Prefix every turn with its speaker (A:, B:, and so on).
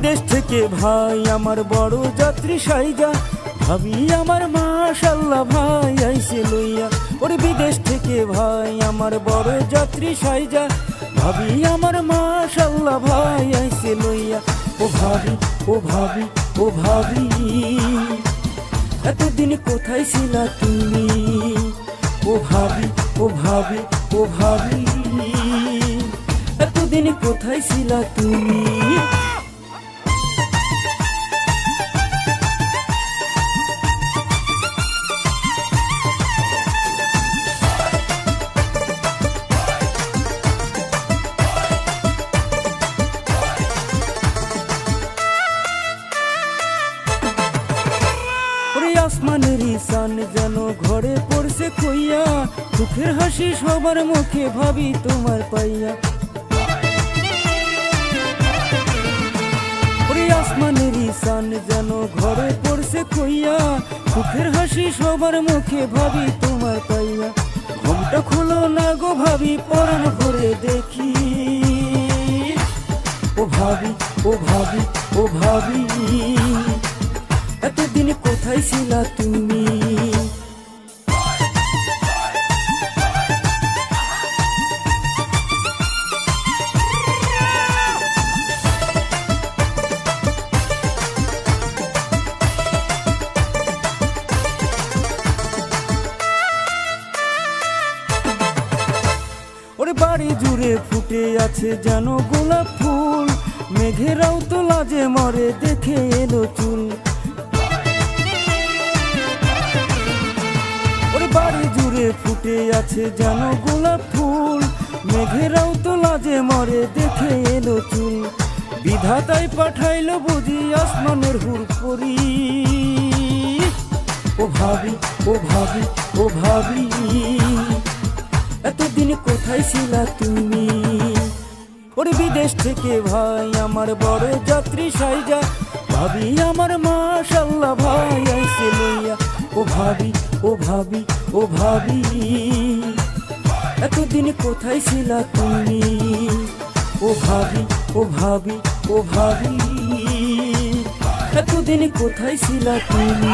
A: বিদেশ থেকে ভাই আমার বড় যাত্রী সাইজা, ভাবি আমার মাশাআল্লাহ ভাই আইছে লইয়া। ওরে বিদেশ থেকে ভাই আমার বড় যাত্রী সাইজা, ভাবি আমার মাশাআল্লাহ ভাই আইছে লইয়া। ও ভাবি ও ভাবি ও ভাবি, এতদিন কোথায় ছিলা তুমি? ও ভাবি ও ভাবি ও ভাবি, এতদিন কোথায় ছিলা তুমি? আসমানের ঈশান যেন ঘরে পড়ছে খইয়া, সুখের হাসি সবার মুখে ভাবি তোমার পাইয়া। আসমানের ঈশান যেন ঘরে পড়ছে খইয়া, সুখের হাসি সবার মুখে ভাবি তোমার পাইয়া। ঘুমটা খোলো না গো ভাবি, পরাণ ভরে দেখি। ও ভাবি ও ভাবি ও ভাবি, এতদিন কোথায় ছিলা তুমি? ওরে বাড়ি জুড়ে ফুটে আছে যেন গোলাপ ফুল, মেঘেরাও তো লাজে মরে দেখে এলো চুল। বাড়ি জুড়ে ফুটে আছে যেন গোলাপ ফুল, মেঘেরাও তো লাজে মরে দেখে এলো চুল। বিধাতাই পাঠাইলো বুঝি আসমানের হুর পরি। ও ভাবি ও ভাবি ও ভাবি, এতদিন কোথায় ছিলা তুমি? ওরে বিদেশ থেকে ভাই আমার বড় যাত্রী সাইজা, ভাবি আমার মাশাআল্লাহ ভাই আইছে লইয়া। ও ভাবি ও ভাবি ও ভাবি, এতদিন কোথায় ছিলা তুমি? ও ভাবি ও ভাবি ও ভাবি, এতদিন কোথায় ছিলা তুমি?